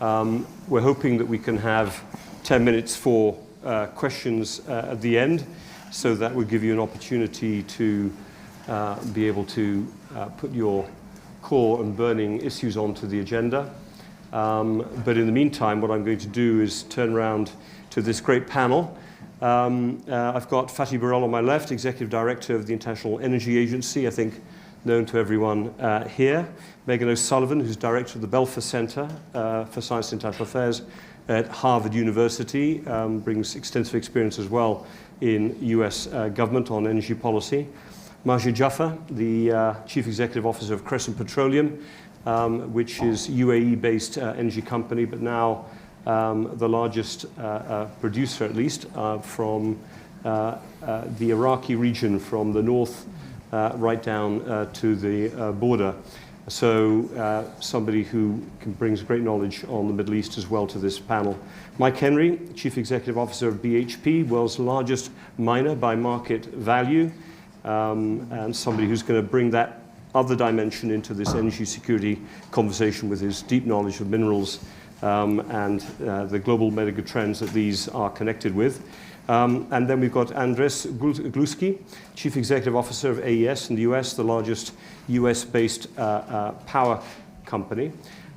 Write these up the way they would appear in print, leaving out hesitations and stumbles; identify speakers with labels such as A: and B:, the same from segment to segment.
A: We're hoping that we can have 10 minutes for questions at the end, so that will give you an opportunity to be able to put your core and burning issues onto the agenda. But in the meantime, what I'm going to do is turn around to this great panel. I've got Fatih Birol on my left, Executive Director of the International Energy Agency, I think known to everyone here. Meghan O'Sullivan, who's Director of the Belfer Center for Science and International Affairs at Harvard University, brings extensive experience as well in US government on energy policy. Majid Jafar, the Chief Executive Officer of Crescent Petroleum, which is UAE-based energy company, but now the largest producer, at least, from the Iraqi region, from the north right down to the border. So somebody who brings great knowledge on the Middle East as well to this panel. Mike Henry, Chief Executive Officer of BHP, world's largest miner by market value, and somebody who's going to bring that other dimension into this energy security conversation with his deep knowledge of minerals and the global mega trends that these are connected with. And then we've got Andrés Gluski, Chief Executive Officer of AES in the US, the largest US-based power company.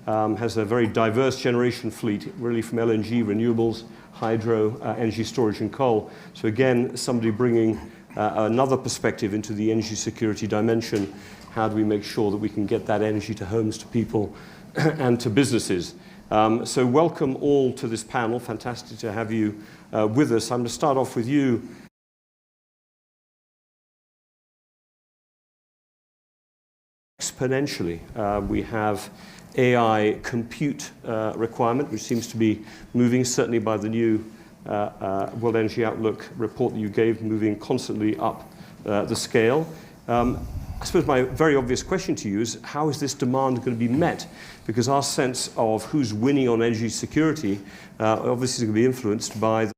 A: Has a very diverse generation fleet, really from LNG, renewables, hydro, energy storage, and coal. So again, somebody bringing another perspective into the energy security dimension. How do we make sure that we can get that energy to homes, to people, and to businesses? So welcome all to this panel. Fantastic to have you with us. I'm going to start off with you. Exponentially, we have AI compute requirement, which seems to be moving, certainly by the new World Energy Outlook report that you gave, moving constantly up the scale. I suppose my very obvious question to you is, how is this demand going to be met? Because our sense of who's winning on energy security obviously is going to be influenced by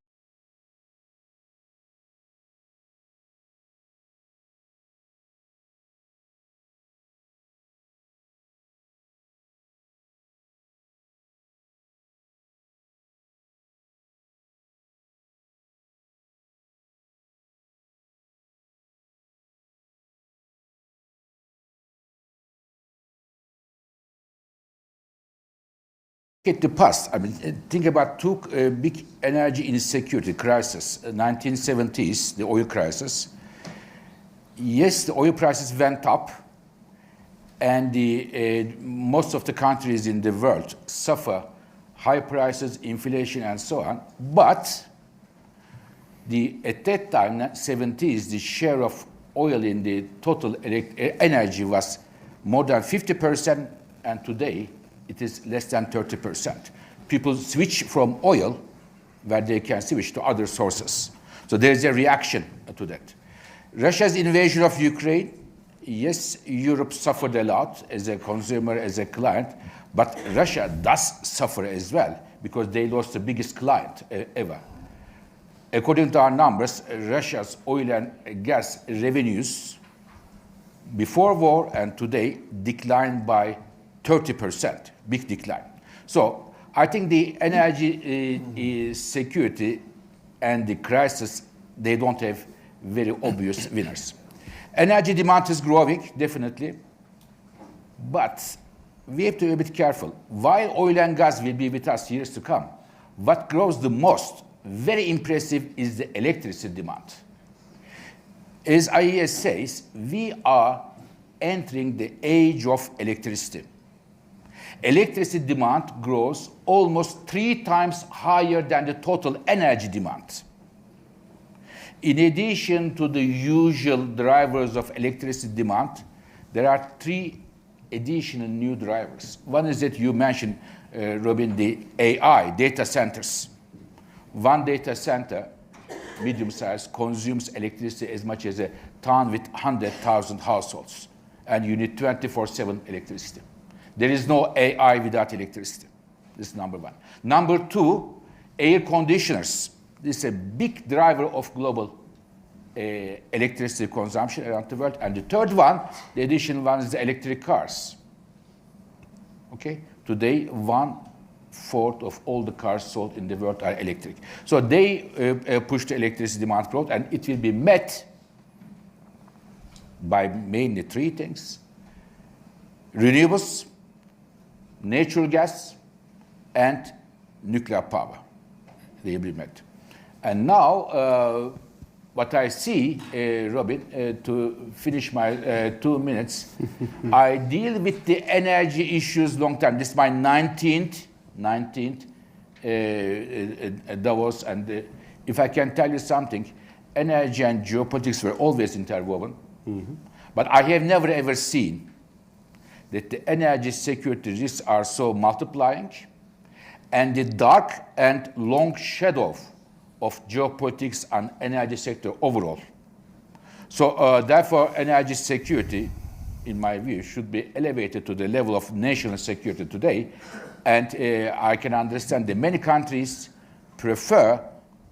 B: at the past. I mean, think about two big energy insecurity crises. 1970s, the oil crisis. Yes, the oil prices went up, and most of the countries in the world suffer high prices, inflation, and so on. But at that time, 70s, the share of oil in the total energy was more than 50%, and today it is less than 30%. People switch from oil, where they can switch to other sources. So there is a reaction to that. Russia's invasion of Ukraine, yes, Europe suffered a lot as a consumer, as a client, but Russia does suffer as well, because they lost the biggest client ever. According to our numbers, Russia's oil and gas revenues before war and today declined by 30%, big decline. So I think the energy security and the crisis, they don't have very obvious winners. Energy demand is growing, definitely, but we have to be a bit careful. While oil and gas will be with us years to come, what grows the most, very impressive, is the electricity demand. As IES says, we are entering the age of electricity. Electricity demand grows almost 3 times higher than the total energy demand. In addition to the usual drivers of electricity demand, there are 3 additional new drivers. One is that you mentioned, Robin, the AI, data centers. One data center, medium size, consumes electricity as much as a town with 100,000 households, and you need 24/7 electricity. There is no AI without electricity. This is number one. Number 2, air conditioners. This is a big driver of global electricity consumption around the world. And the third one, the additional one, is the electric cars. Okay? Today, 1 1/4 of all the cars sold in the world are electric. So they push the electricity demand growth, and it will be met by mainly three things: renewables, natural gas, and nuclear power. They will be met. And now, what I see, Robin, to finish my 2 minutes, I deal with the energy issues long time. This is my 19th Davos, and if I can tell you something, energy and geopolitics were always interwoven. But I have never ever seen that the energy security risks are so multiplying, and the dark and long shadow of geopolitics and energy sector overall. So therefore, energy security, in my view, should be elevated to the level of national security today. And I can understand that many countries prefer,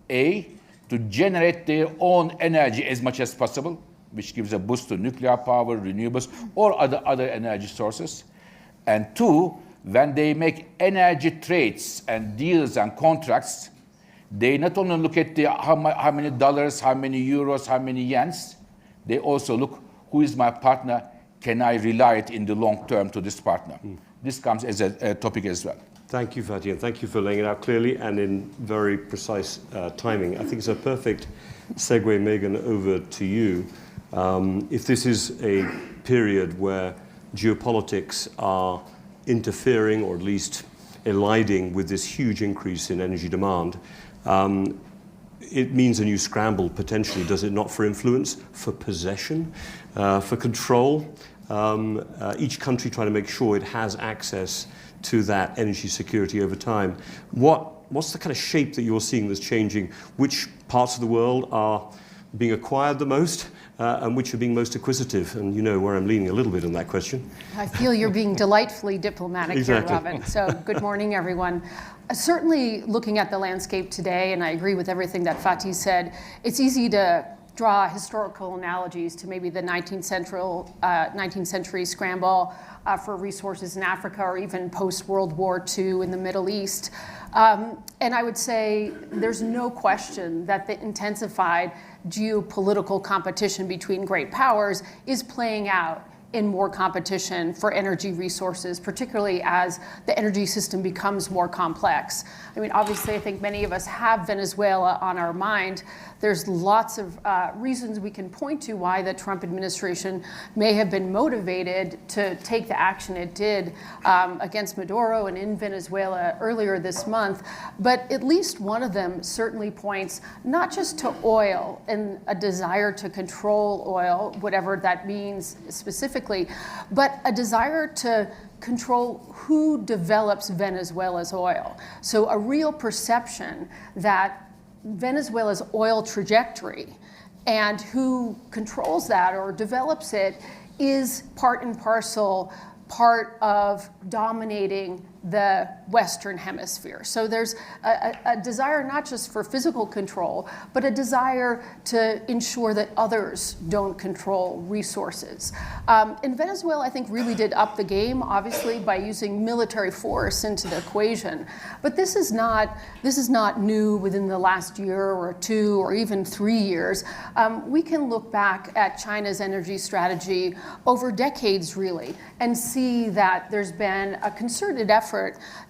B: to generate their own energy as much as possible, which gives a boost to nuclear power, renewables, or other energy sources. And two, when they make energy trades and deals and contracts, they not only look at how many dollars, how many euros, how many yens, they also look, who is my partner? Can I rely it in the long term to this partner? This comes as a topic as well.
A: Thank you, Fatih, and thank you for laying it out clearly and in very precise timing. I think it's a perfect segue, Meghan, over to you. If this is a period where geopolitics are interfering or at least eliding with this huge increase in energy demand, it means a new scramble potentially, does it not, for influence, for possession, for control? Each country trying to make sure it has access to that energy security over time. What's the kind of shape that you're seeing that's changing? Which parts of the world are being acquired the most, and which are being most acquisitive? And you know where I'm leaning a little bit on that question.
C: I feel you're being delightfully diplomatic
A: Exactly.
C: here, Robin. So good morning, everyone. Certainly looking at the landscape today, and I agree with everything that Fatih said, it's easy to draw historical analogies to maybe the 19th century scramble for resources in Africa, or even post-World War II in the Middle East. And I would say there's no question that the intensified geopolitical competition between great powers is playing out in more competition for energy resources, particularly as the energy system becomes more complex. I mean, obviously, I think many of us have Venezuela on our mind. There's lots of reasons we can point to why the Trump administration may have been motivated to take the action it did against Maduro and in Venezuela earlier this month. But at least one of them certainly points not just to oil and a desire to control oil, whatever that means specifically, but a desire to control who develops Venezuela's oil. So a real perception that Venezuela's oil trajectory and who controls that or develops it is part and parcel part of dominating the Western Hemisphere. So there's a desire not just for physical control, but a desire to ensure that others don't control resources. And Venezuela, I think, really did up the game, obviously, by using military force into the equation. But this is not new within the last year or two or even 3 years. We can look back at China's energy strategy over decades, really, and see that there's been a concerted effort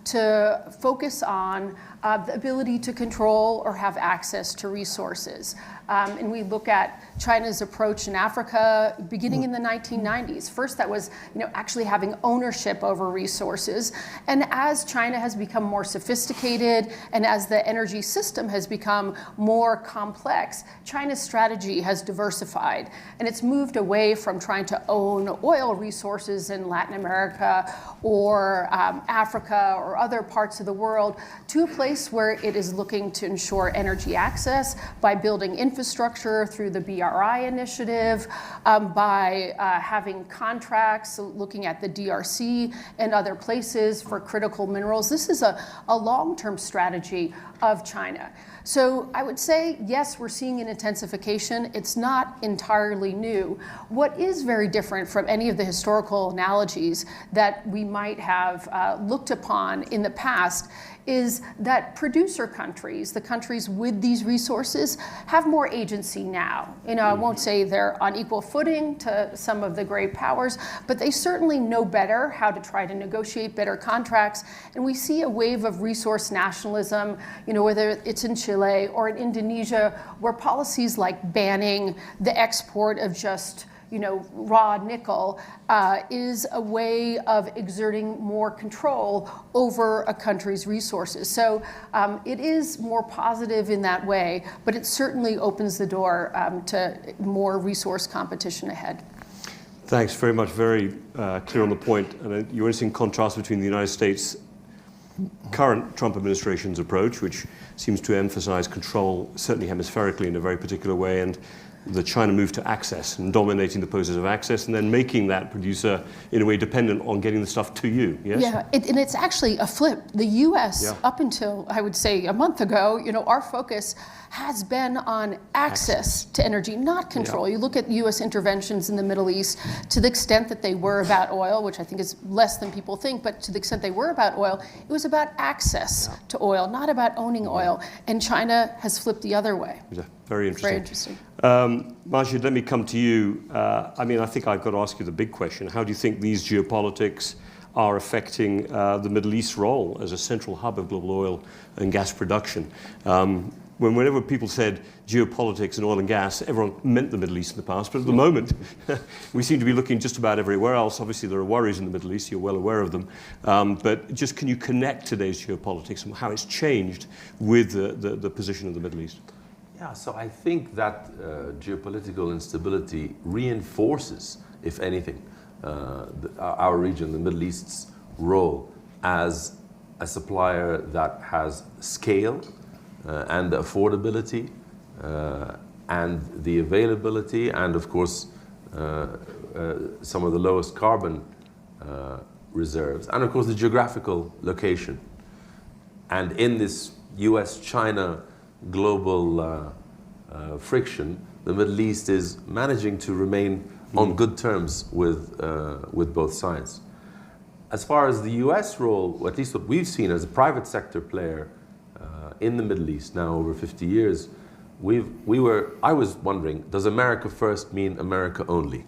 C: to focus on the ability to control or have access to resources. And we look at China's approach in Africa beginning in the 1990s. First, that was actually having ownership over resources. And as China has become more sophisticated and as the energy system has become more complex, China's strategy has diversified. And it's moved away from trying to own oil resources in Latin America or Africa or other parts of the world to a place where it is looking to ensure energy access by building infrastructure infrastructure through the BRI initiative, by having contracts, looking at the DRC and other places for critical minerals. This is a long-term strategy of China. So I would say, yes, we're seeing an intensification. It's not entirely new. What is very different from any of the historical analogies that we might have looked upon in the past is that producer countries, the countries with these resources, have more agency now. You know, I won't say they're on equal footing to some of the great powers, but they certainly know better how to try to negotiate better contracts. And we see a wave of resource nationalism, you know, whether it's in Chile or in Indonesia, where policies like banning the export of just, you know, raw nickel is a way of exerting more control over a country's resources. So it is more positive in that way, but it certainly opens the door to more resource competition ahead.
A: Thanks very much. Very clear on the point. And you're seeing contrast between the United States current Trump administration's approach, which seems to emphasize control, certainly hemispherically, in a very particular way, and the China move to access and dominating the process of access, and then making that producer in a way dependent on getting the stuff to you. Yes?
C: Yeah, and it's actually a flip. The U.S. up until, I would say, a month ago, you know, our focus has been on access to energy, not control. You look at U.S. interventions in the Middle East, to the extent that they were about oil, which I think is less than people think, but to the extent they were about oil, it was about access to oil, not about owning oil. And China has flipped the other way.
A: Yeah, very interesting.
C: Very interesting.
A: Majid, let me come to you. I mean, I think I've got to ask you the big question. How do you think these geopolitics are affecting the Middle East's role as a central hub of global oil and gas production? Whenever people said geopolitics and oil and gas, everyone meant the Middle East in the past. But at the moment, we seem to be looking just about everywhere else. Obviously, there are worries in the Middle East. You're well aware of them. But just can you connect today's geopolitics and how it's changed with the position of the Middle East?
D: Yeah, so I think that geopolitical instability reinforces, if anything, our region, the Middle East's role as a supplier that has scale and affordability and the availability and, of course, some of the lowest carbon reserves and, of course, the geographical location. And in this US-China global friction, the Middle East is managing to remain on good terms with both sides. As far as the US role, or at least what we've seen as a private sector player in the Middle East now over 50 years, I was wondering, does America first mean America only?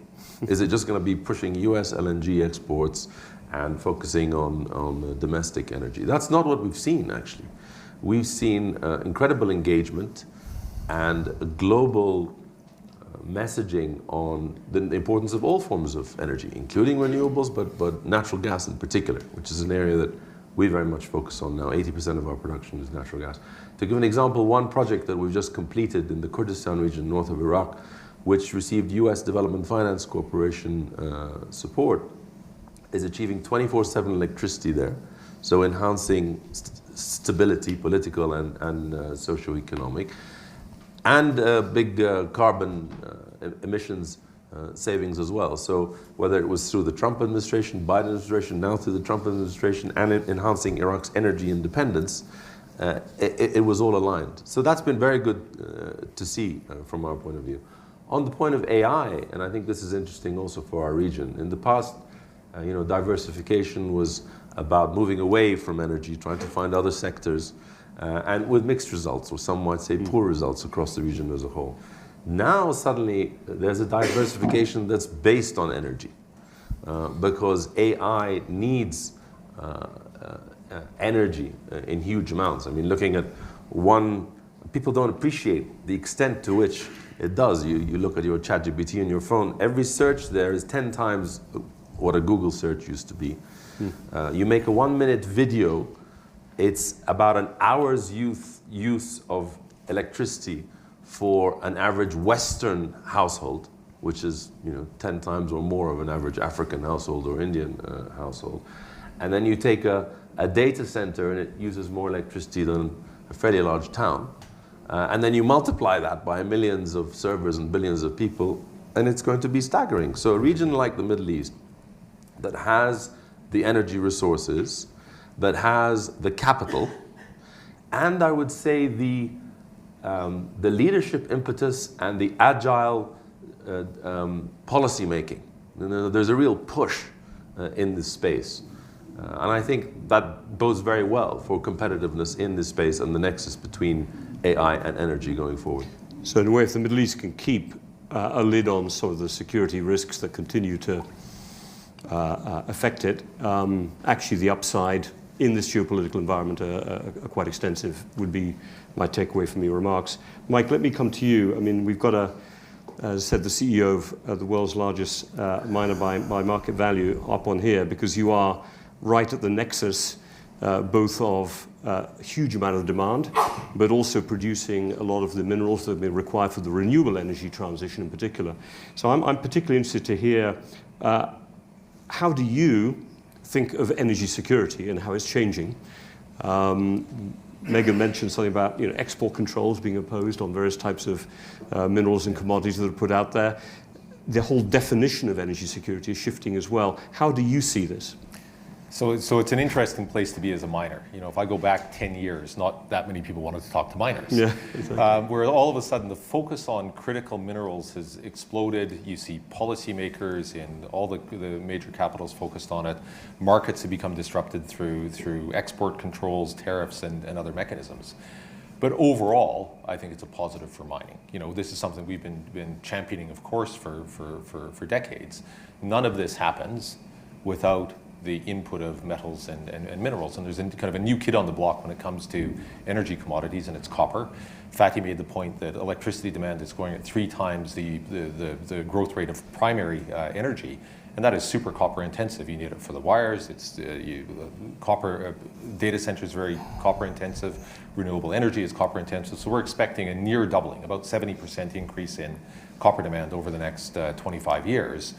D: Is it just going to be pushing US LNG exports and focusing on domestic energy? That's not what we've seen, actually. We've seen incredible engagement and a global messaging on the importance of all forms of energy, including renewables, but natural gas in particular, which is an area that we very much focus on now. 80% of our production is natural gas. To give an example, one project that we've just completed in the Kurdistan region north of Iraq, which received US Development Finance Corporation support, is achieving 24/7 electricity there, so enhancing stability, political and socio-economic, and big carbon emissions savings as well. So whether it was through the Trump administration, Biden administration, now through the Trump administration, and enhancing Iraq's energy independence, it was all aligned. So that's been very good to see from our point of view. On the point of AI, and I think this is interesting also for our region, in the past, diversification was about moving away from energy, trying to find other sectors, and with mixed results, or some might say poor results across the region as a whole. Now suddenly there's a diversification that's based on energy, because AI needs energy in huge amounts. I mean, looking at people don't appreciate the extent to which it does. You look at your ChatGPT on your phone, every search there is 10 times what a Google search used to be. You make a 1-minute video, it's about an hour's use of electricity for an average Western household, which is 10 times or more of an average African household or Indian household. And then you take a data center and it uses more electricity than a fairly large town. And then you multiply that by millions of servers and billions of people, and it's going to be staggering. So a region like the Middle East that has the energy resources, that has the capital, and I would say the leadership impetus and the agile policy making. There's a real push in this space. And I think that bodes very well for competitiveness in this space and the nexus between AI and energy going forward.
A: So in a way, if the Middle East can keep a lid on some of the security risks that continue to affect it, actually the upside in this geopolitical environment are quite extensive, would be my takeaway from your remarks. Mike, let me come to you. I mean, we've got as I said, the CEO of the world's largest miner by market value up on here, because you are right at the nexus both of a huge amount of demand, but also producing a lot of the minerals that have been required for the renewable energy transition in particular. So I'm particularly interested to hear, how do you think of energy security and how it's changing? Meghan mentioned something about export controls being imposed on various types of minerals and commodities that are put out there. The whole definition of energy security is shifting as well. How do you see this?
E: So it's an interesting place to be as a miner. If I go back 10 years, not that many people wanted to talk to miners.
A: Yeah, exactly.
E: Where all of a sudden the focus on critical minerals has exploded. You see policymakers in all the major capitals focused on it. Markets have become disrupted through export controls, tariffs, and other mechanisms. But overall, I think it's a positive for mining. This is something we've been championing, of course, for decades. None of this happens without the input of metals and minerals. And there's kind of a new kid on the block when it comes to energy commodities, and it's copper. Fatih made the point that electricity demand is going at 3 times the growth rate of primary energy, and that is super copper intensive. You need it for the wires. Copper data centers very copper intensive. Renewable energy is copper intensive. So we're expecting a near doubling, about 70% increase in copper demand over the next 25 years.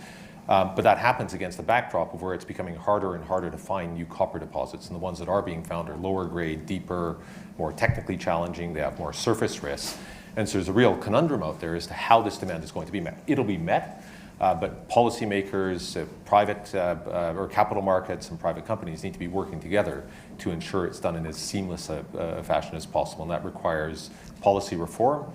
E: But that happens against the backdrop of where it's becoming harder and harder to find new copper deposits. And the ones that are being found are lower grade, deeper, more technically challenging. They have more surface risks. And so there's a real conundrum out there as to how this demand is going to be met. It'll be met, but policymakers, private or capital markets and private companies need to be working together to ensure it's done in as seamless a fashion as possible. And that requires policy reform.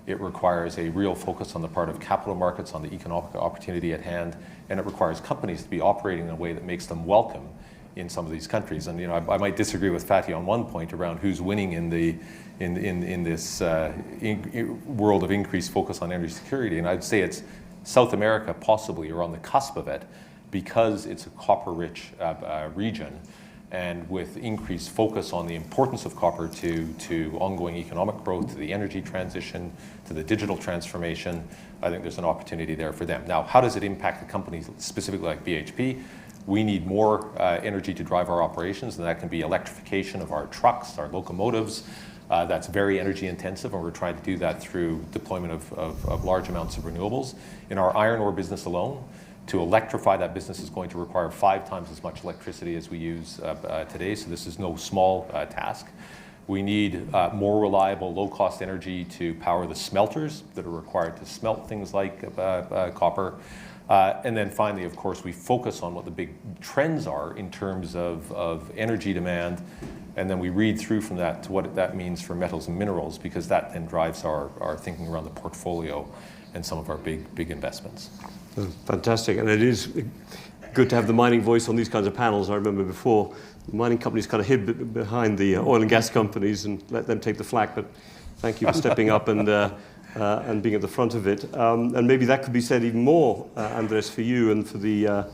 E: It requires a real focus on the part of capital markets on the economic opportunity at hand, and it requires companies to be operating in a way that makes them welcome in some of these countries. And I might disagree with Fatih on one point around who's winning in this world of increased focus on energy security, and I'd say it's South America possibly, or on the cusp of it, because it's a copper-rich region. And with increased focus on the importance of copper to ongoing economic growth, to the energy transition, to the digital transformation, I think there's an opportunity there for them. Now, how does it impact the companies specifically like BHP? We need more energy to drive our operations, and that can be electrification of our trucks, our locomotives. That's very energy intensive, and we're trying to do that through deployment of large amounts of renewables. In our iron ore business alone, to electrify that business is going to require 5 times as much electricity as we use today, so this is no small task. We need more reliable, low-cost energy to power the smelters that are required to smelt things like copper. And then finally, of course, we focus on what the big trends are in terms of energy demand, and then we read through from that to what that means for metals and minerals, because that then drives our thinking around the portfolio and some of our big investments.
A: Fantastic, and it is good to have the mining voice on these kinds of panels. I remember before, the mining companies kind of hid behind the oil and gas companies and let them take the flak, but thank you for stepping up and being at the front of it. And maybe that could be said even more, Andrés, for you and for the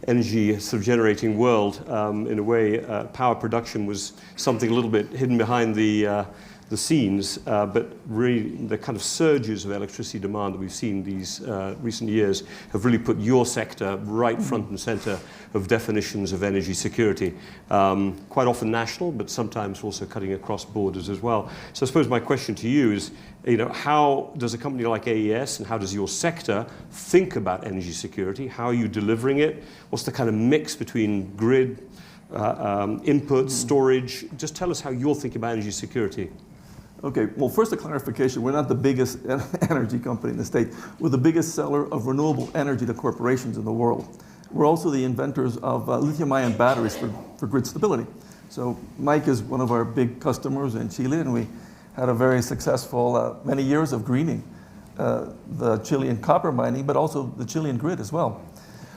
A: energy sort of generating world. In a way, power production was something a little bit hidden behind the scenes, but really the kind of surges of electricity demand that we've seen these recent years have really put your sector right front and center of definitions of energy security. Quite often national, but sometimes also cutting across borders as well. So I suppose my question to you is, how does a company like AES and how does your sector think about energy security? How are you delivering it? What's the kind of mix between grid, input, storage? Just tell us how you're thinking about energy security.
F: Okay, well, first a clarification. We're not the biggest energy company in the States. We're the biggest seller of renewable energy to corporations in the world. We're also the inventors of lithium-ion batteries for grid stability. So Mike is one of our big customers in Chile, and we had a very successful many years of greening the Chilean copper mining, but also the Chilean grid as well.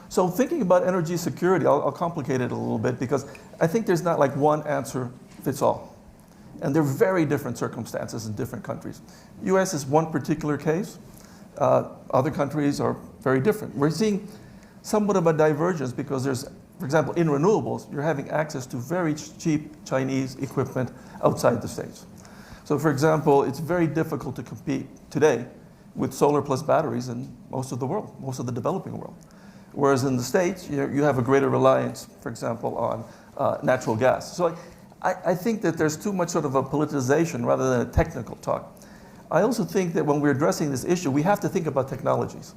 F: So thinking about energy security, I'll complicate it a little bit because I think there's not like one answer fits all. And they're very different circumstances in different countries. US is one particular case. Other countries are very different. We're seeing somewhat of a divergence because there's, for example, in renewables, you're having access to very cheap Chinese equipment outside the States. So for example, it's very difficult to compete today with solar plus batteries in most of the world, most of the developing world. Whereas in the States, you have a greater reliance, for example, on natural gas. So I think that there's too much sort of a politicization rather than a technical talk. I also think that when we're addressing this issue, we have to think about technologies.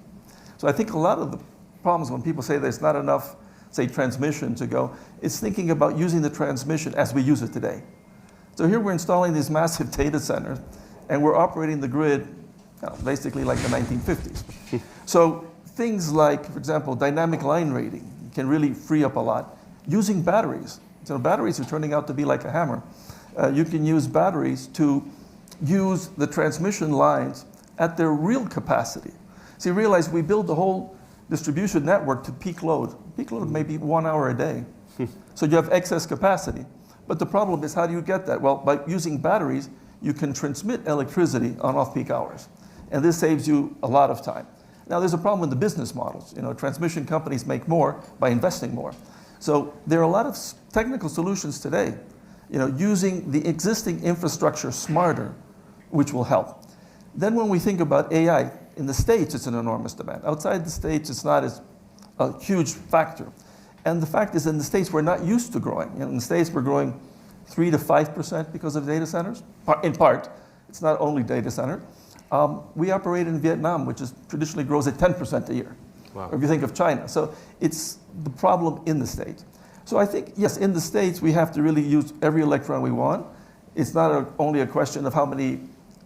F: So I think a lot of the problems when people say there's not enough, say, transmission to go, is thinking about using the transmission as we use it today. So here we're installing these massive data centers, and we're operating the grid basically like the 1950s. So things like, for example, dynamic line rating can really free up a lot. Using batteries. So batteries are turning out to be like a hammer. You can use batteries to use the transmission lines at their real capacity. So you realize we build the whole distribution network to peak load. Peak load may be 1 hour a day. So you have excess capacity. But the problem is, how do you get that? Well, by using batteries, you can transmit electricity on off-peak hours. And this saves you a lot of time. Now, there's a problem with the business models. Transmission companies make more by investing more. So there are a lot of technical solutions today, using the existing infrastructure smarter, which will help. Then when we think about AI, in the States, it's an enormous demand. Outside the States, it's not as a huge factor. And the fact is, in the States, we're not used to growing. In the States, we're growing 3 to 5% because of data centers. In part, it's not only data center. We operate in Vietnam, which traditionally grows at 10% a year. Wow. Or if you think of China. So it's the problem in the States. So I think, yes, in the States, we have to really use every electron we want. It's not only a question of how many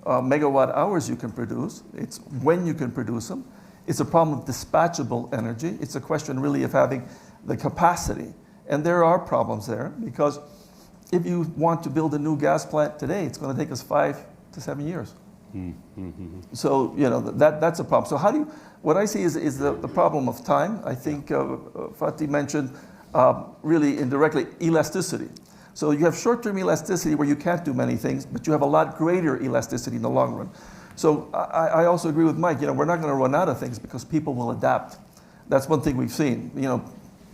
F: megawatt hours you can produce. It's when you can produce them. It's a problem of dispatchable energy. It's a question really of having the capacity. And there are problems there because if you want to build a new gas plant today, it's going to take us 5 to 7 years. So, that's a problem. So what I see is the problem of time. I think Fatih mentioned really indirectly elasticity. So you have short-term elasticity where you can't do many things, but you have a lot greater elasticity in the long run. So I also agree with Mike, we're not going to run out of things because people will adapt. That's one thing we've seen.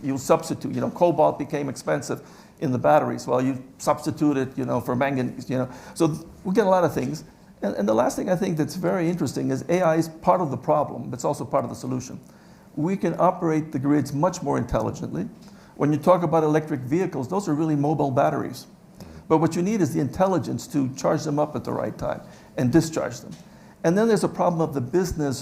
F: You substitute, cobalt became expensive in the batteries. Well, you substitute it, for manganese, So we get a lot of things. And the last thing I think that's very interesting is AI is part of the problem, but it's also part of the solution. We can operate the grids much more intelligently. When you talk about electric vehicles, those are really mobile batteries. But what you need is the intelligence to charge them up at the right time and discharge them. And then there's a problem of the business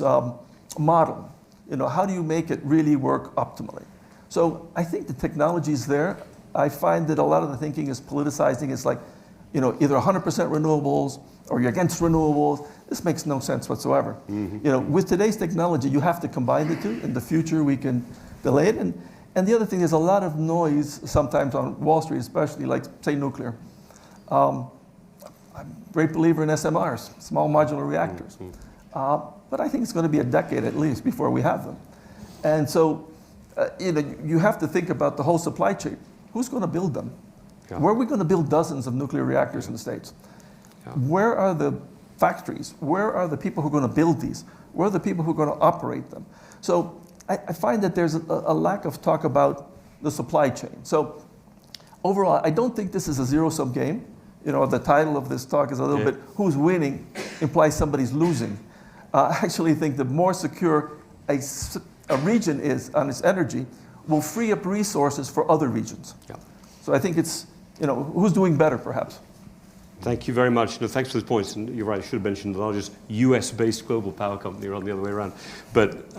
F: model. How do you make it really work optimally? So I think the technology is there. I find that a lot of the thinking is politicizing. It's like, either 100% renewables or you're against renewables. This makes no sense whatsoever. With today's technology, you have to combine the two. In the future, we can delay it. And the other thing, there's a lot of noise sometimes on Wall Street, especially like, say, nuclear. I'm a great believer in SMRs, small modular reactors. But I think it's going to be a decade at least before we have them. And so, you have to think about the whole supply chain. Who's going to build them? Yeah. Where are we going to build dozens of nuclear reactors in the States? Yeah. Where are the factories? Where are the people who are going to build these? Where are the people who are going to operate them? So I find that there's a lack of talk about the supply chain. So overall, I don't think this is a zero-sum game. The title of this talk is a little bit, who's winning implies somebody's losing. I actually think the more secure a region is on its energy will free up resources for other regions. Yeah. So I think it's, who's doing better, perhaps.
A: Thank you very much. Thanks for those points. And you're right, I should have mentioned the largest US-based global power company, rather than the other way around. But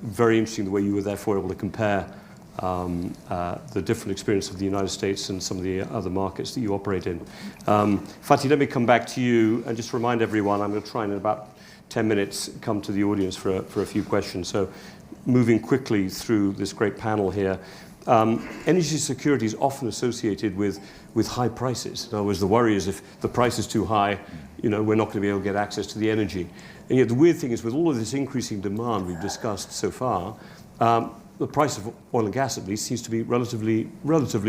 A: very interesting the way you were therefore able to compare the different experience of the United States and some of the other markets that you operate in. Fatih, let me come back to you and just remind everyone, I'm going to try in about 10 minutes come to the audience for a few questions. So moving quickly through this great panel here. Energy security is often associated with high prices. In other words, the worry is if the price is too high, we're not going to be able to get access to the energy. And yet the weird thing is with all of this increasing demand we've discussed so far, the price of oil and gas at least seems to be relatively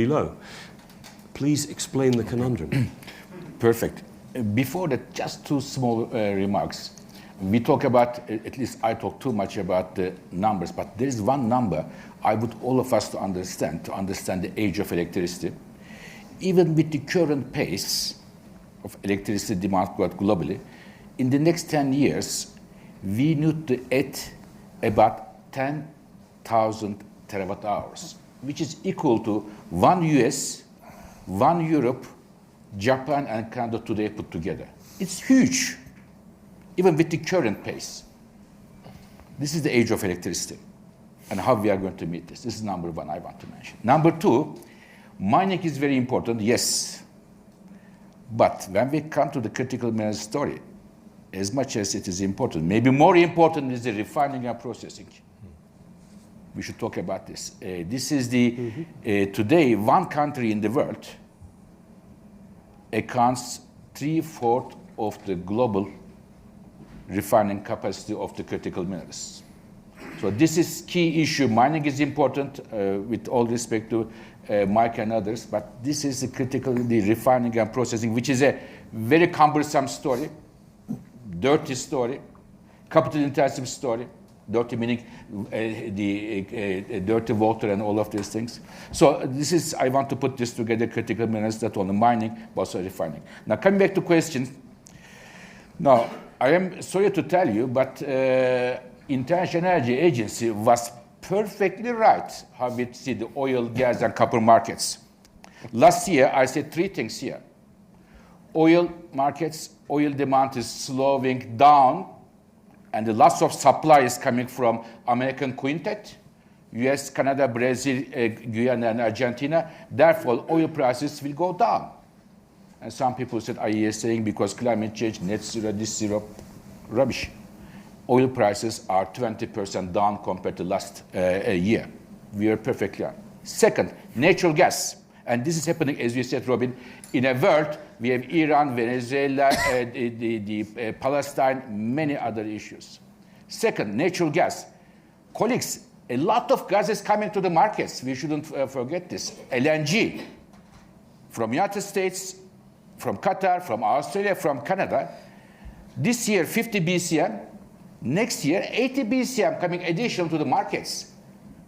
A: low. Please explain the conundrum.
B: Perfect. Before that, just two small remarks. We talk about, at least I talk too much about the numbers, but there is one number I would all of us to understand the age of electricity. Even with the current pace of electricity demand globally, in the next 10 years, we need to add about 10,000 terawatt hours, which is equal to 1 US, 1 Europe, Japan and Canada today put together. It's huge, even with the current pace. This is the age of electricity and how we are going to meet this. This is number one I want to mention. Number two, mining is very important, yes. But when we come to the critical minerals story, as much as it is important, maybe more important is the refining and processing. We should talk about this. This is the, today, one country in the world accounts 3/4 of the global refining capacity of the critical minerals. So this is key issue. Mining is important, with all respect to Mike and others, but this is the refining and processing, which is a very cumbersome story, dirty story, capital-intensive story. Dirty meaning the dirty water and all of these things. So this is, I want to put this together, critical minerals, not only mining, but also refining. Now coming back to questions. Now, I am sorry to tell you, but International Energy Agency was perfectly right how we see the oil, gas, and copper markets. Last year, I said three things here. Oil markets, oil demand is slowing down, and the loss of supply is coming from American quintet, US, Canada, Brazil, Guyana, and Argentina. Therefore, oil prices will go down. And some people said, IEA saying because climate change, net zero, this zero, rubbish. Oil prices are 20% down compared to last year. We are perfectly on. Second, natural gas. And this is happening, as you said, Robin, in a world, we have Iran, Venezuela, Palestine, many other issues. Second, natural gas. Colleagues, a lot of gas is coming to the markets. We shouldn't forget this. LNG from United States, from Qatar, from Australia, from Canada. This year, 50 BCM. Next year, 80 BCM coming additional to the markets.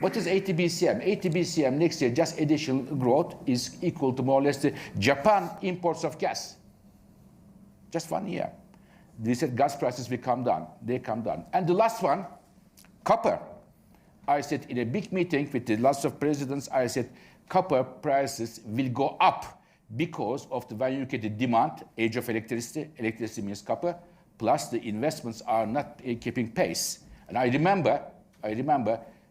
B: What is 80 BCM? 80 BCM next year, just additional growth, is equal to more or less the Japan imports of gas. Just 1 year. They said gas prices will come down. They come down. And the last one, copper. I said in a big meeting with the lots of presidents, I said copper prices will go up because of the, when you look at the demand, age of electricity, electricity means copper, plus the investments are not keeping pace. And I remember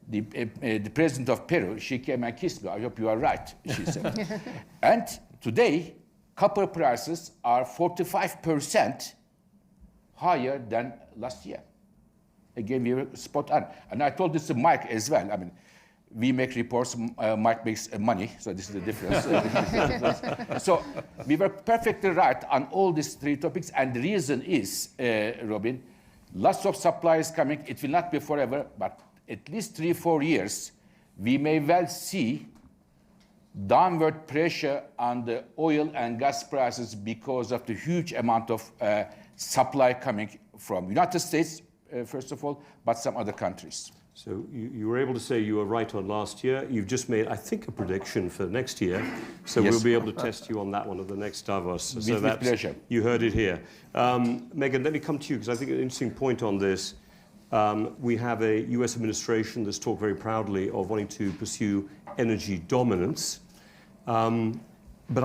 B: the president of Peru, she came and kissed me. I hope you are right, she said. And today, copper prices are 45% higher than last year. Again, we were spot on. And I told this to Mike as well. I mean, we make reports, Mike makes money, so this is the difference. So we were perfectly right on all these three topics, and the reason is, Robin, lots of supply is coming. It will not be forever, but at least 3-4 years, we may well see downward pressure on the oil and gas prices because of the huge amount of supply coming from United States, first of all, but some other countries.
A: So you were able to say you were right on last year. You've just made, I think, a prediction for next year. So
B: yes.
A: We'll be able to test you on that one at the next Davos.
B: With pleasure.
A: You heard it here. Meghan, let me come to you, because I think an interesting point on this. We have a US administration that's talked very proudly of wanting to pursue energy dominance. But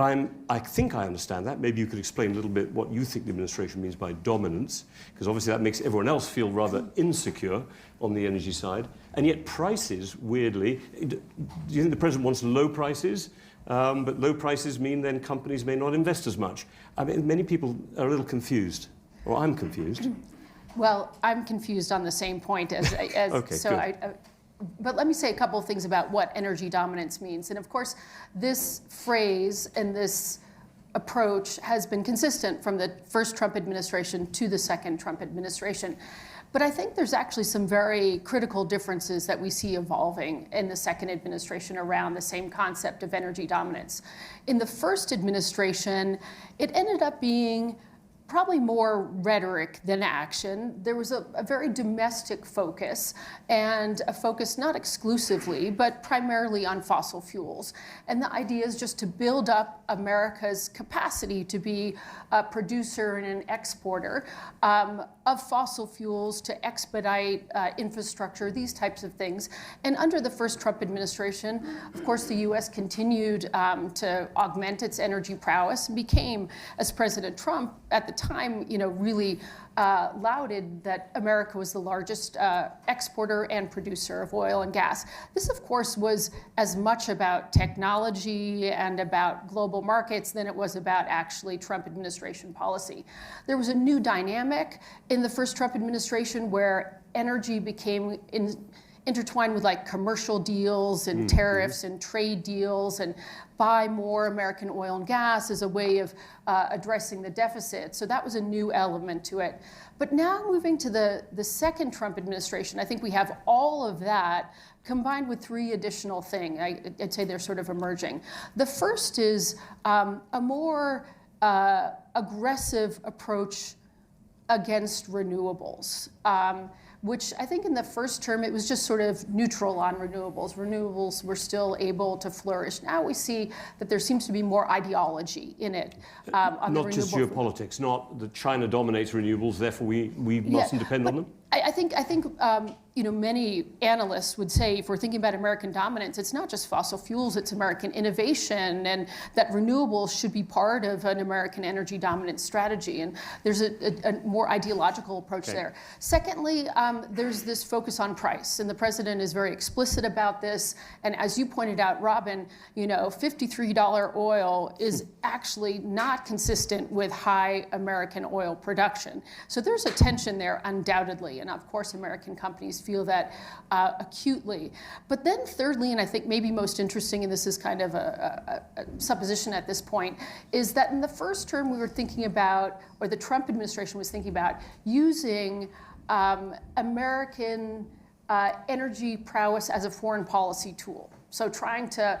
A: I think I understand that. Maybe you could explain a little bit what you think the administration means by dominance, because obviously that makes everyone else feel rather insecure on the energy side. And yet prices, weirdly, do you think the president wants low prices? But low prices mean then companies may not invest as much. I mean, many people are a little confused, or I'm confused.
C: Well, I'm confused on the same point as
A: Okay,
C: so
A: good.
C: But let me say a couple of things about what energy dominance means. And of course, this phrase and this approach has been consistent from the first Trump administration to the second Trump administration. But I think there's actually some very critical differences that we see evolving in the second administration around the same concept of energy dominance. In the first administration, it ended up being probably more rhetoric than action. There was a very domestic focus, and a focus not exclusively, but primarily on fossil fuels. And the idea is just to build up America's capacity to be a producer and an exporter of fossil fuels, to expedite infrastructure, these types of things. And under the first Trump administration, of course, the U.S. continued to augment its energy prowess and became, as President Trump at the time, really lauded that America was the largest exporter and producer of oil and gas. This, of course, was as much about technology and about global markets than it was about actually Trump administration policy. There was a new dynamic in the first Trump administration where energy became intertwined with like commercial deals and tariffs and trade deals, and buy more American oil and gas as a way of addressing the deficit. So that was a new element to it. But now moving to the second Trump administration, I think we have all of that combined with three additional things. I'd say they're sort of emerging. The first is a more aggressive approach against renewables, which I think in the first term it was just sort of neutral on renewables. Renewables were still able to flourish. Now we see that there seems to be more ideology in it. On
A: not just geopolitics, not that China dominates renewables, therefore we mustn't depend on them?
C: I think many analysts would say, if we're thinking about American dominance, it's not just fossil fuels, it's American innovation, and that renewables should be part of an American energy dominance strategy. And there's a more ideological approach there. Secondly, there's this focus on price, and the president is very explicit about this. And as you pointed out, Robin, $53 oil is actually not consistent with high American oil production. So there's a tension there, undoubtedly. And of course, American companies feel that acutely. But then thirdly, and I think maybe most interesting, and this is kind of a supposition at this point, is that in the first term we were thinking about, or the Trump administration was thinking about, using American energy prowess as a foreign policy tool. So trying to,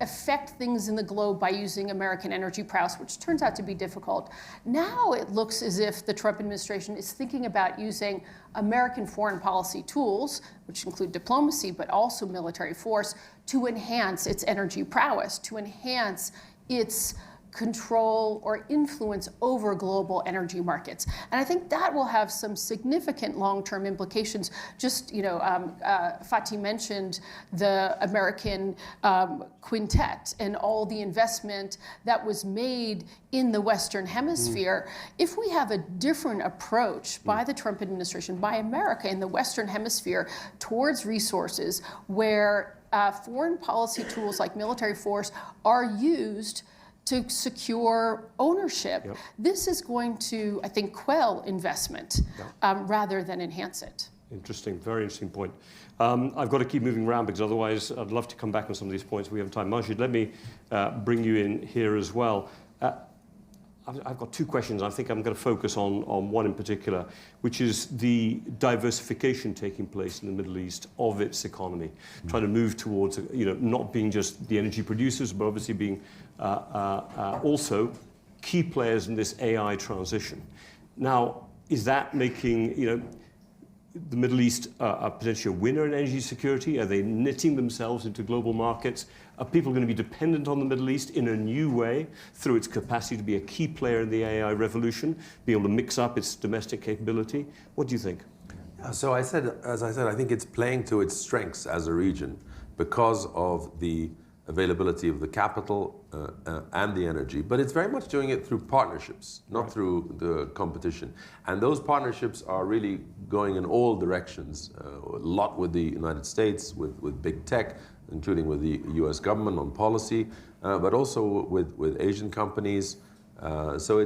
C: affect things in the globe by using American energy prowess, which turns out to be difficult. Now it looks as if the Trump administration is thinking about using American foreign policy tools, which include diplomacy, but also military force, to enhance its energy prowess, to enhance its control or influence over global energy markets. And I think that will have some significant long-term implications. Just, Fatih mentioned the American quintet and all the investment that was made in the Western Hemisphere. If we have a different approach by the Trump administration, by America in the Western Hemisphere towards resources where foreign policy tools like military force are used to secure ownership. Yep. This is going to, I think, quell investment rather than enhance it.
A: Interesting, very interesting point. I've got to keep moving around because otherwise I'd love to come back on some of these points. We have time. Majid, let me bring you in here as well. I've got two questions. I think I'm going to focus on one in particular, which is the diversification taking place in the Middle East of its economy, trying to move towards, not being just the energy producers, but obviously being also key players in this AI transition. Now, is that making, the Middle East are potentially a winner in energy security? Are they knitting themselves into global markets? Are people going to be dependent on the Middle East in a new way through its capacity to be a key player in the AI revolution, be able to mix up its domestic capability? What do you think?
D: So as I said, I think it's playing to its strengths as a region because of the availability of the capital and the energy, but it's very much doing it through partnerships, not through the competition. And those partnerships are really going in all directions, a lot with the United States, with big tech, including with the US government on policy, but also with Asian companies. So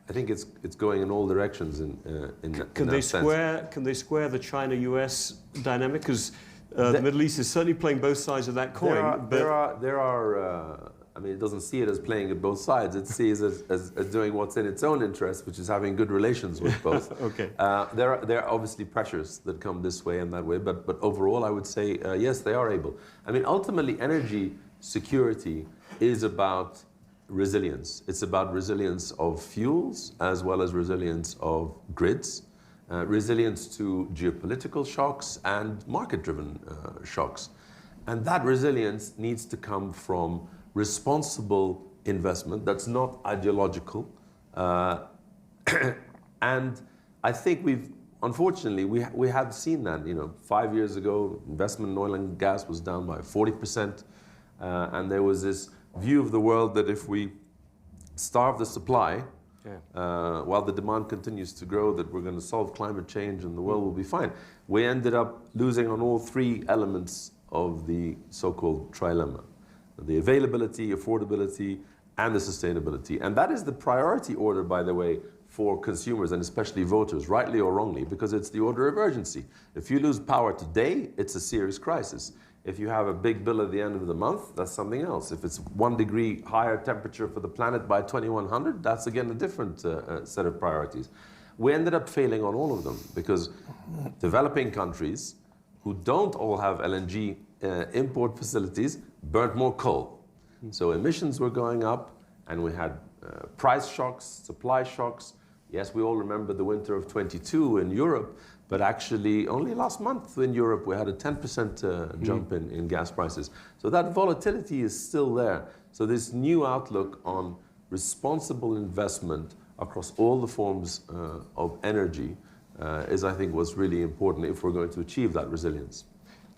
D: I think it's going in all directions in that sense.
A: Can they square the China-US dynamic? Because the Middle East is certainly playing both sides of that coin.
D: There are. I mean, it doesn't see it as playing at both sides. It sees it as doing what's in its own interest, which is having good relations with both.
A: Okay.
D: There are obviously pressures that come this way and that way, but overall, I would say yes, they are able. I mean, ultimately, energy security is about resilience. It's about resilience of fuels as well as resilience of grids. Resilience to geopolitical shocks and market-driven shocks. And that resilience needs to come from responsible investment that's not ideological. And I think unfortunately, we have seen that. 5 years ago, investment in oil and gas was down by 40%. And there was this view of the world that if we starve the supply, while the demand continues to grow, that we're going to solve climate change and the world will be fine. We ended up losing on all three elements of the so-called trilemma: the availability, affordability, and the sustainability. And that is the priority order, by the way, for consumers and especially voters, rightly or wrongly, because it's the order of urgency. If you lose power today, it's a serious crisis. If you have a big bill at the end of the month, that's something else. If it's 1 degree higher temperature for the planet by 2100, that's again a different set of priorities. We ended up failing on all of them because developing countries who don't all have LNG import facilities burnt more coal. So emissions were going up and we had price shocks, supply shocks. Yes, we all remember the winter of 22 in Europe, but actually only last month in Europe we had a 10% jump in gas prices. So that volatility is still there. So this new outlook on responsible investment across all the forms of energy is, I think, what's really important if we're going to achieve that resilience.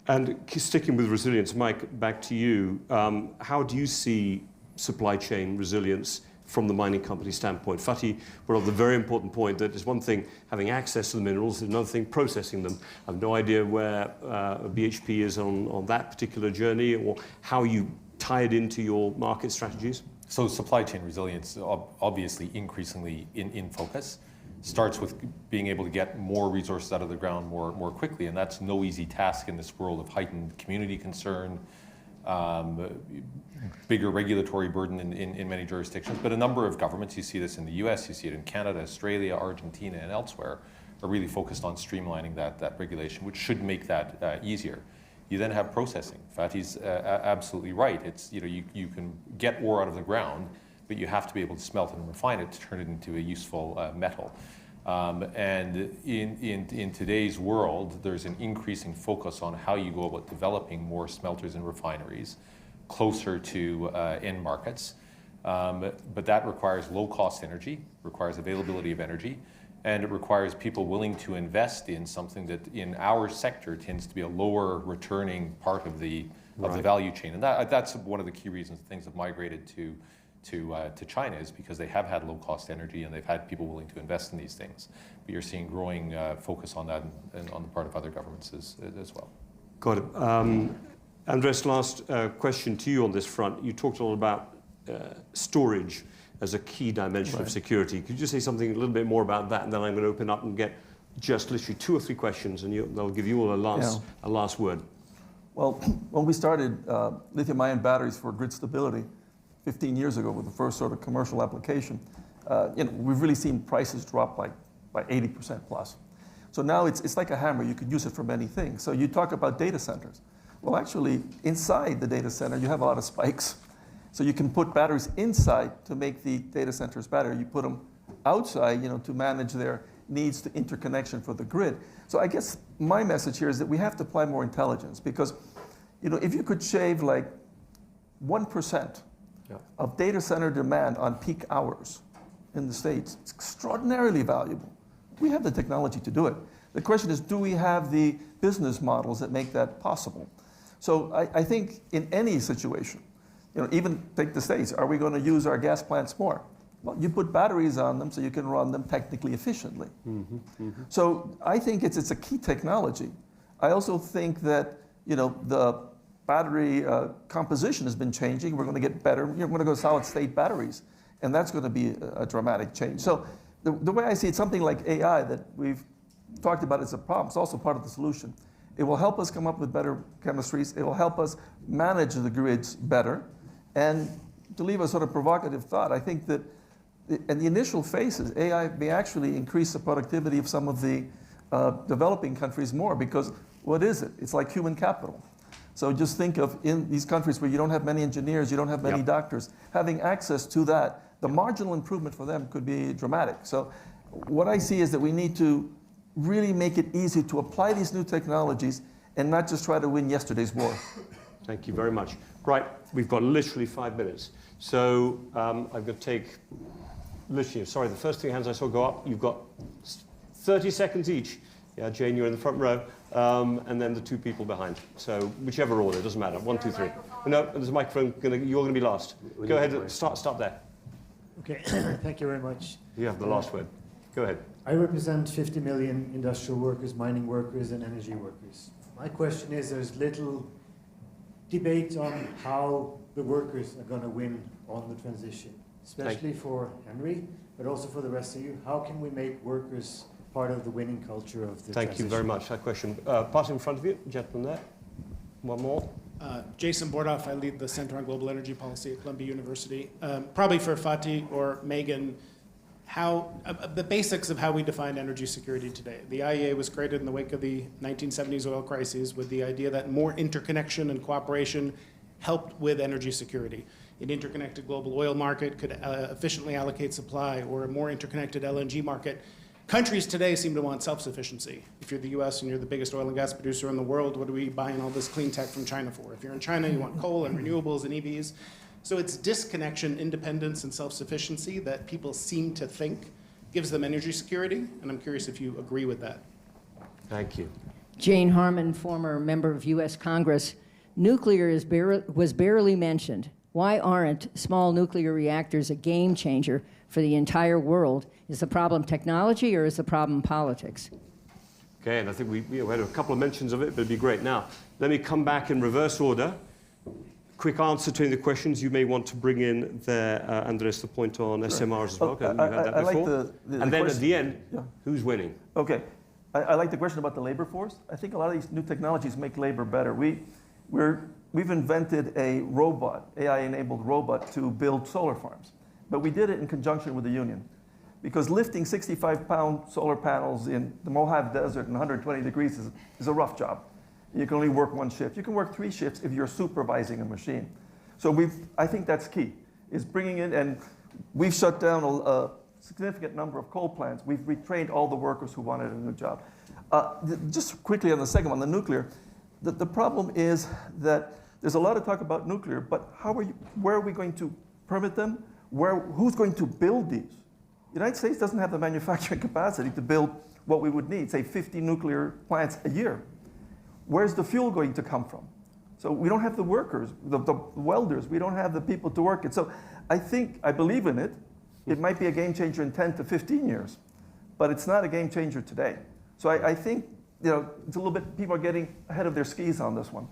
A: And sticking with resilience, Mike, back to you. How do you see supply chain resilience from the mining company standpoint? Fatih brought up the very important point that it's one thing having access to the minerals, another thing processing them. I have no idea where BHP is on that particular journey or how you tie it into your market strategies.
E: So supply chain resilience, obviously increasingly in focus, starts with being able to get more resources out of the ground more quickly, and that's no easy task in this world of heightened community concern, bigger regulatory burden in many jurisdictions. But a number of governments, you see this in the US, you see it in Canada, Australia, Argentina, and elsewhere, are really focused on streamlining that regulation, which should make that easier. You then have processing. Fatih's absolutely right. It's, you can get ore out of the ground, but you have to be able to smelt it and refine it to turn it into a useful metal. And in today's world, there's an increasing focus on how you go about developing more smelters and refineries closer to end markets. But that requires low-cost energy, requires availability of energy, and it requires people willing to invest in something that in our sector tends to be a lower returning part of the value chain. And that's one of the key reasons things have migrated to China, is because they have had low-cost energy and they've had people willing to invest in these things. But you're seeing growing focus on that and on the part of other governments as well.
A: Got it. Andrés, last question to you on this front. You talked a lot about storage as a key dimension of security. Could you just say something a little bit more about that, and then I'm going to open up and get just literally 2 or 3 questions, and they'll give you all a last word.
F: Well, when we started lithium-ion batteries for grid stability 15 years ago with the first sort of commercial application, we've really seen prices drop by 80% plus. So now it's like a hammer. You could use it for many things. So you talk about data centers. Well, actually, inside the data center, you have a lot of spikes. So you can put batteries inside to make the data centers better. You put them outside, to manage their needs to interconnection for the grid. So I guess my message here is that we have to apply more intelligence, because, if you could shave like 1% of data center demand on peak hours in the States, it's extraordinarily valuable. We have the technology to do it. The question is, do we have the business models that make that possible? So I think in any situation, even take the States. Are we going to use our gas plants more? Well, you put batteries on them so you can run them technically efficiently. So I think it's a key technology. I also think that the battery composition has been changing. We're going to get better. We're going to go solid state batteries, and that's going to be a dramatic change. So the way I see it, something like AI that we've talked about is a problem. It's also part of the solution. It will help us come up with better chemistries. It will help us manage the grids better. And to leave a sort of provocative thought, I think that in the initial phases, AI may actually increase the productivity of some of the developing countries more, because what is it? It's like human capital. So just think of in these countries where you don't have many engineers, you don't have many doctors, having access to that, the marginal improvement for them could be dramatic. So what I see is that we need to really make it easy to apply these new technologies and not just try to win yesterday's war.
A: Thank you very much. Right, we've got literally 5 minutes. So I'm going to take, literally, sorry, the first 3 hands I saw go up, you've got 30 seconds each. Yeah, Jane, you're in the front row, and then the 2 people behind. So whichever order, doesn't matter. 1, 2, 3. No, there's a microphone. You're going to be last. Go ahead. Start there.
G: Okay, thank you very much.
A: You have the last word. Go ahead.
G: I represent 50 million industrial workers, mining workers, and energy workers. My question is, there's little debate on how the workers are going to win on the transition, especially for Henry, but also for the rest of you. How can we make workers part of the winning culture of the transition?
A: Thank you very much. That question. Pass in front of you, gentleman there. One more.
H: Jason Bordoff, I lead the Center on Global Energy Policy at Columbia University. Probably for Fatih or Meghan, how the basics of how we define energy security today. The IEA was created in the wake of the 1970s oil crises with the idea that more interconnection and cooperation helped with energy security. An interconnected global oil market could efficiently allocate supply, or a more interconnected LNG market. Countries today seem to want self-sufficiency. If you're the US and you're the biggest oil and gas producer in the world, what are we buying all this clean tech from China for? If you're in China, you want coal and renewables and EVs. So it's disconnection, independence, and self-sufficiency that people seem to think gives them energy security, and I'm curious if you agree with that.
A: Thank you.
I: Jane Harmon, former member of US Congress. Nuclear was barely mentioned. Why aren't small nuclear reactors a game changer for the entire world? Is the problem technology, or is the problem politics?
A: Okay, and I think we had a couple of mentions of it, but it'd be great. Now, let me come back in reverse order. Quick answer to the questions. You may want to bring in there, Andrés, the point on SMRs as well, because you had that before.
F: Like the
A: and then
F: question,
A: at the end, who's winning?
F: Okay. I like the question about the labor force. I think a lot of these new technologies make labor better. We've invented a robot, AI-enabled robot, to build solar farms. But we did it in conjunction with the union. Because lifting 65-pound solar panels in the Mojave Desert in 120 degrees is a rough job. You can only work 1 shift. You can work 3 shifts if you're supervising a machine. So I think that's key, is bringing in, and we've shut down a significant number of coal plants. We've retrained all the workers who wanted a new job. Just quickly on the second one, the nuclear. The problem is that there's a lot of talk about nuclear, but where are we going to permit them? Who's going to build these? The United States doesn't have the manufacturing capacity to build what we would need, say 50 nuclear plants a year. Where's the fuel going to come from? So we don't have the workers, the welders, we don't have the people to work it. So I believe in it. It might be a game changer in 10 to 15 years, but it's not a game changer today. So I think it's a little bit, people are getting ahead of their skis on this one.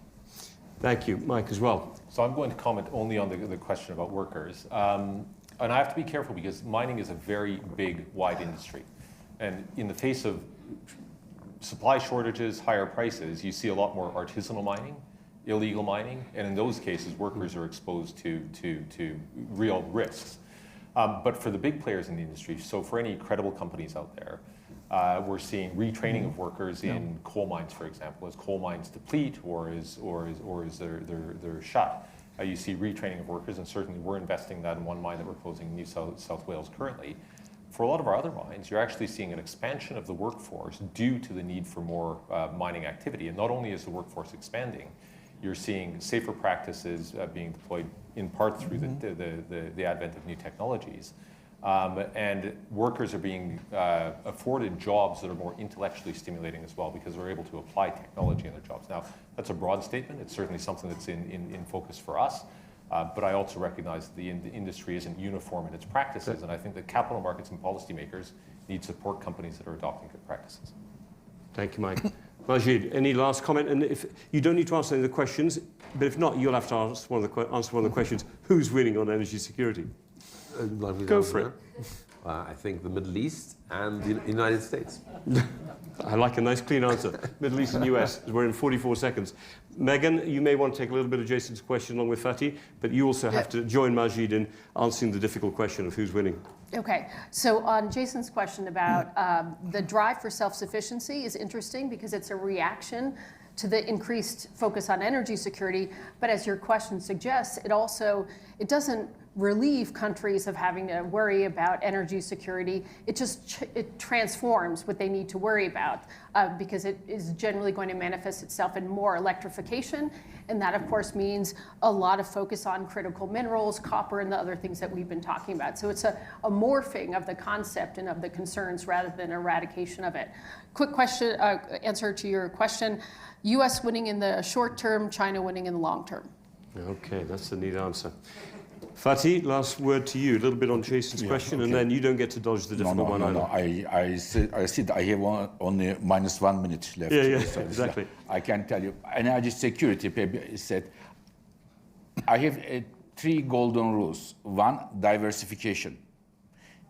A: Thank you. Mike as well.
E: So I'm going to comment only on the question about workers. And I have to be careful because mining is a very big, wide industry. And in the face of supply shortages, higher prices, you see a lot more artisanal mining, illegal mining, and in those cases, workers are exposed to real risks. But for the big players in the industry, so for any credible companies out there, we're seeing retraining of workers in coal mines, for example, as coal mines deplete or as they're shut. You see retraining of workers, and certainly we're investing that in one mine that we're closing in New South Wales currently. For a lot of our other mines, you're actually seeing an expansion of the workforce due to the need for more mining activity. And not only is the workforce expanding, you're seeing safer practices being deployed in part through the advent of new technologies. And workers are being afforded jobs that are more intellectually stimulating as well, because they're able to apply technology in their jobs. Now, that's a broad statement. It's certainly something that's in focus for us. But I also recognize that the industry isn't uniform in its practices, and I think that capital markets and policymakers need to support companies that are adopting good practices.
A: Thank you, Mike. Majid, any last comment? And if you don't need to answer any of the questions, but if not, you'll have to answer one of the questions. Who's winning on energy security? Go for it.
D: I think the Middle East and the United States.
A: I like a nice clean answer. Middle East and US. We're in 44 seconds. Meghan, you may want to take a little bit of Jason's question along with Fatih, but you also have to join Majid in answering the difficult question of who's winning.
C: Okay, so on Jason's question about the drive for self-sufficiency is interesting because it's a reaction to the increased focus on energy security, but as your question suggests, it doesn't relieve countries of having to worry about energy security. It transforms what they need to worry about because it is generally going to manifest itself in more electrification, and that of course means a lot of focus on critical minerals, copper, and the other things that we've been talking about. So it's a morphing of the concept and of the concerns rather than eradication of it. Quick question, answer to your question: U.S. winning in the short term, China winning in the long term.
A: Okay, that's a neat answer. Fatih, last word to you. A little bit on Jason's question, and then you don't get to dodge the difficult one.
B: No. I said I have only minus 1 minute left.
A: Yeah,
B: so
A: exactly.
B: I can tell you, energy security said, I have 3 golden rules. 1, diversification.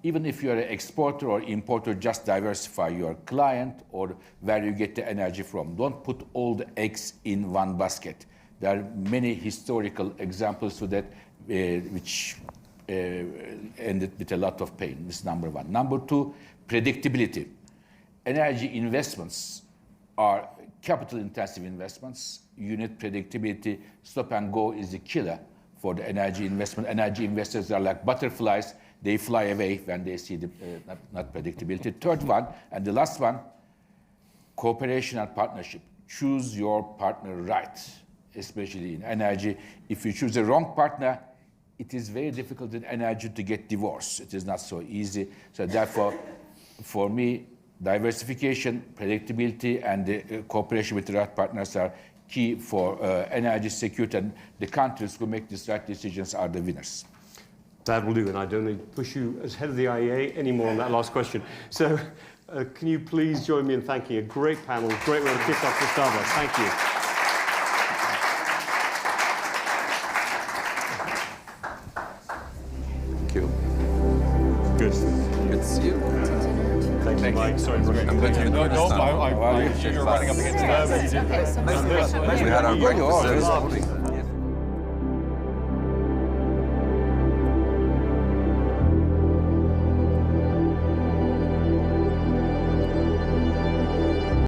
B: Even if you're an exporter or importer, just diversify your client or where you get the energy from. Don't put all the eggs in one basket. There are many historical examples to that which ended with a lot of pain. This is number 1. Number 2, predictability. Energy investments are capital-intensive investments. You need predictability. Stop and go is the killer for the energy investment. Energy investors are like butterflies. They fly away when they see the not predictability. Third one, and the last one, cooperation and partnership. Choose your partner right, especially in energy. If you choose the wrong partner, it is very difficult in energy to get divorced. It is not so easy. So therefore, for me, diversification, predictability, and the cooperation with the right partners are key for energy security, and the countries who make these right decisions are the winners.
A: That will do, and I don't need to push you as head of the IEA anymore on that last question. So can you please join me in thanking a great panel, great way to kick off the Starbucks. Thank you.
D: Thank you.
A: Good.
D: Good to see you.
A: Thank you, Mike. Sorry for
D: I'm going to the
E: No,
D: Kurdistan.
E: you're running up against
D: We had our breakfast this morning.